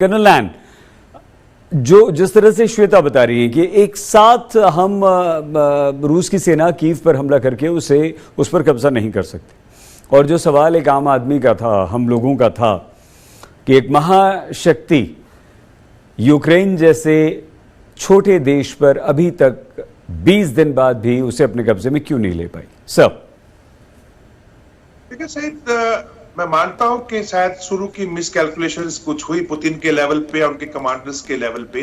Colonel लैन, जो जिस तरह से श्वेता बता रही है कि एक साथ हम रूस की सेना कीव पर हमला करके उस पर कब्जा नहीं कर सकते। और जो सवाल एक आम आदमी का था, हम लोगों का था कि एक महाशक्ति यूक्रेन जैसे छोटे देश पर अभी तक 20 दिन बाद भी उसे अपने कब्जे में क्यों नहीं ले पाई? सर देखिए सहित, मैं मानता हूं कि शायद शुरू की मिसकैलकुलेशंस कुछ हुई पुतिन के लेवल पे, उनके कमांडर्स के लेवल पे,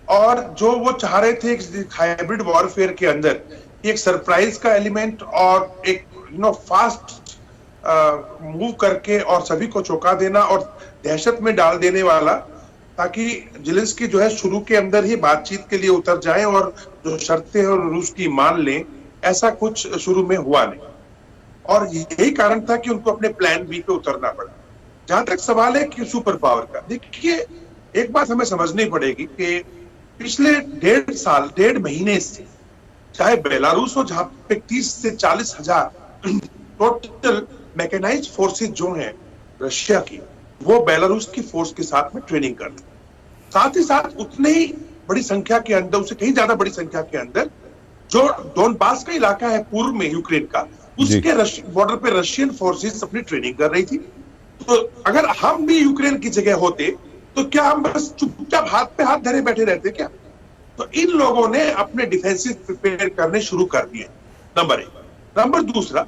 और जो वो चाह रहे थे हाइब्रिड वॉरफेयर के अंदर एक सरप्राइज का एलिमेंट और एक फास्ट मूव करके और सभी को चौंका देना और दहशत में डाल देने वाला, ताकि जेलेंस्की जो है शुरू के अंदर ही बातचीत के लिए उतर जाए और जो शर्तें और रूस की मान लें, ऐसा कुछ शुरू में हुआ नहीं। और यही कारण था कि उनको अपने प्लान बी पे उतरना पड़ा। जहां तक सवाल है कि सुपर पावर का, देखिए एक बात हमें समझनी पड़ेगी कि पिछले 1.5 महीने से चाहे बेलारूस हो, जहां पे 30 से 40 हजार टोटल मैकेनाइज्ड फोर्सेज जो हैं रशिया की, वो बेलारूस की फोर्स के साथ में ट्रेनिंग कर रही। साथ ही साथ उतने ही बड़ी संख्या के अंदर, उससे कहीं ज्यादा बड़ी संख्या के अंदर जो डोनबास का इलाका है पूर्व में यूक्रेन का, उसके बॉर्डर पे रशियन फोर्सेस अपनी ट्रेनिंग कर रही थी। तो अगर हम भी यूक्रेन की जगह होते तो क्या हम बस चुपचाप हाथ पे हाथ धरे बैठे रहते क्या? तो इन लोगों ने अपने डिफेंसिव प्रिपेयर करने शुरू कर दिए, नंबर 1। नंबर दूसरा,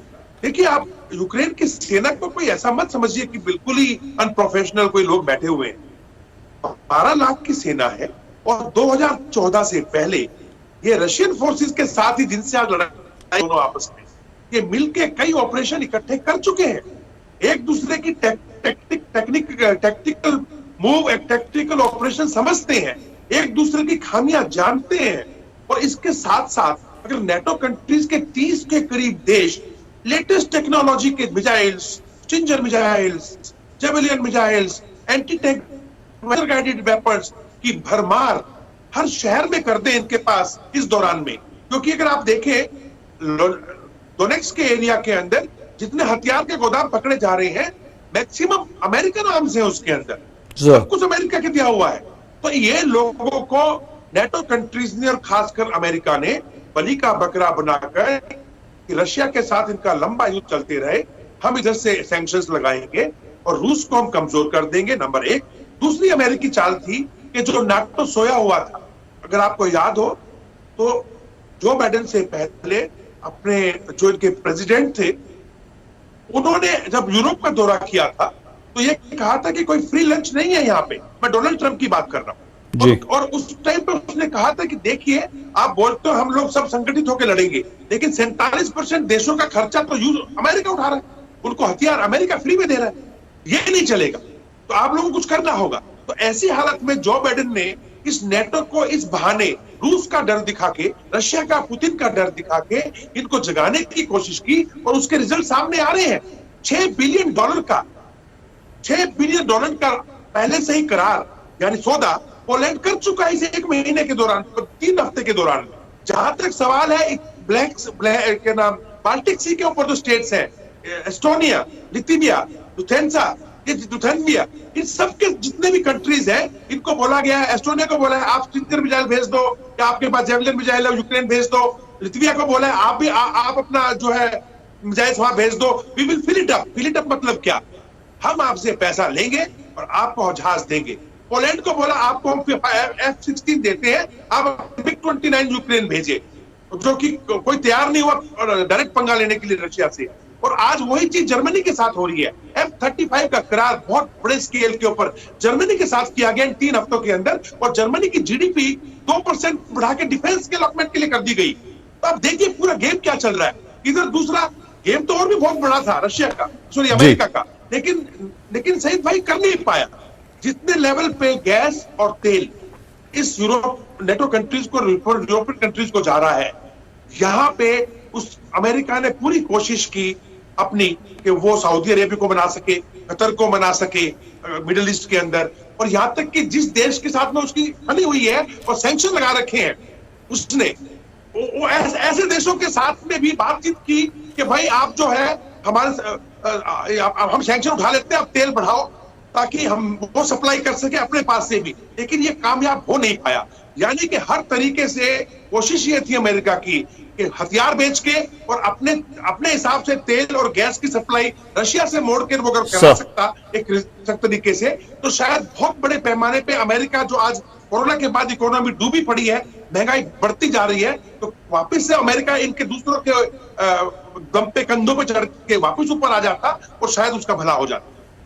देखिए आप यूक्रेन की सेना को कोई ऐसा मत समझिए कि बिल्कुल ही अनप्रोफेशनल कोई लोग बैठे हुए हैं। 12 लाख की सेना है और 2014 से पहले ये रशियन फोर्सेस के साथ ही जिनसे आज लड़ाई दोनों आपस में ये मिलके कई ऑपरेशन इकट्ठे कर चुके हैं। एक दूसरे की टैक्टिकल मूव, टैक्टिकल ऑपरेशन समझते हैं, एक दूसरे की खामियां जानते हैं। और इसके साथ साथ अगर नेटो कंट्रीज के 30 के करीब देश लेटेस्ट टेक्नोलॉजी के missiles, stinger missiles, javelin missiles, anti tank guided weapons की भरमार हर शहर में कर दे इनके पास इस दौरान में। क्योंकि अगर आप देखें डोनेट्स्क के एरिया के अंदर जितने हथियार के गोदाम पकड़े जा रहे हैं, मैक्सिमम अमेरिकन आर्म्स है उसके अंदर, सब कुछ अमेरिका के दिया हुआ है। तो ये लोगों को नेटो कंट्रीज ने और खासकर अमेरिका ने बलि का बकरा बनाकर कि रशिया के साथ इनका लंबा युद्ध चलते रहे, हम इधर से सैंक्शंस लगाएंगे और रूस को हम कमजोर कर देंगे, नंबर 1। दूसरी अमेरिकी चाल थी कि जो नाटो सोया हुआ था, अगर आपको याद हो तो जो बाइडेन से पहले अपने जो इनके प्रेसिडेंट थे, उन्होंने जब यूरोप का दौरा किया था तो ये कहा था कि कोई फ्री लंच नहीं है यहाँ पे। मैं डोनाल्ड ट्रंप की बात कर रहा हूँ। और उस टाइम पे उसने कहा था कि देखिए आप बोलते हो हम लोग सब संगठित होकर लड़ेंगे, लेकिन 47% देशों का खर्चा तो अमेरिका उठा रहा है, उनको हथियार अमेरिका फ्री में दे रहा है, ये नहीं चलेगा, तो आप लोगों को कुछ करना होगा। तो ऐसी हालत में जो बाइडेन ने इस नेटो को इस बहाने रूस का डर दिखा के, रशिया का, पुतिन का डर दिखा के इनको जगाने की कोशिश की और उसके रिजल्ट सामने आ रहे हैं। $6 बिलियन का पहले से ही करार यानी सौदा पोलैंड कर चुका है इस 1 महीने के दौरान, 3 हफ्ते के दौरान। जहां तक सवाल है के नाम बाल्टिक सी के ऊपर जो स्टेट्स हैं, एस्टोनिया, लिथुआनिया, लिथुआनिया, इन सब के जितने भी कंट्रीज हैं, इनको बोला गया है, एस्टोनिया को बोला है आप स्टिंजर मिसाइल भेज दो, या आपके पास जेवलिन मिसाइल है यूक्रेन भेज दो। लिथुआनिया को बोला है आप भी आप अपना जो है मिसाइल वहां भेज दो, we will fill it up. Fill it up मतलब क्या? हम आपसे पैसा लेंगे और आपको जहाज देंगे। पोलैंड को बोला आपको हम F-16 देते हैं, आप MiG-29 यूक्रेन भेजे, जो कि कोई तैयार नहीं हुआ डायरेक्ट पंगा लेने के लिए रशिया से। और आज वही चीज जर्मनी के साथ हो रही है। F-35 का करार बहुत बड़े स्केल के ऊपर जर्मनी के साथ किया गया इन 3 हफ्तों के अंदर, और जर्मनी की जीडीपी 2% बढ़ा के डिफेंस के डेवलपमेंट के लिए कर दी गई। तो अब देखिए पूरा गेम क्या चल रहा है। इधर दूसरा गेम तो और भी बहुत बड़ा था रशिया का, सॉरी अमेरिका का, लेकिन सईद भाई कर नहीं पाया। जितने लेवल पे गैस और तेल इस यूरोप नेटो कंट्रीज को, यूरोपियन कंट्रीज को जा रहा है, यहाँ पे उस अमेरिका ने पूरी कोशिश की अपनी कि वो सऊदी अरेबिया को बना सके, कतर को बना सके मिडिल ईस्ट के अंदर, और यहां तक कि जिस देश के साथ में उसकी बनी हुई है और सैंक्शन लगा रखे हैं, उसने वो ऐसे देशों के साथ में भी बातचीत की कि भाई आप जो है हमारे हम सैंक्शन उठा लेते हैं, आप तेल बढ़ाओ, ताकि हम वो सप्लाई कर सके अपने पास से भी, लेकिन ये कामयाब हो नहीं पाया। यानी कि हर तरीके से कोशिश ये थी अमेरिका की कि हथियार बेच के और अपने अपने हिसाब से तेल और गैस की सप्लाई रशिया से मोड़ के वो अगर करा सकता एक तरीके से, तो शायद बहुत बड़े पैमाने पे अमेरिका जो आज कोरोना के बाद इकोनॉमी डूबी पड़ी है, महंगाई बढ़ती जा रही है, तो वापस से अमेरिका इनके दूसरों के दम पे कंधों पे चढ़ के वापस ऊपर आ जाता और शायद उसका भला हो जाता।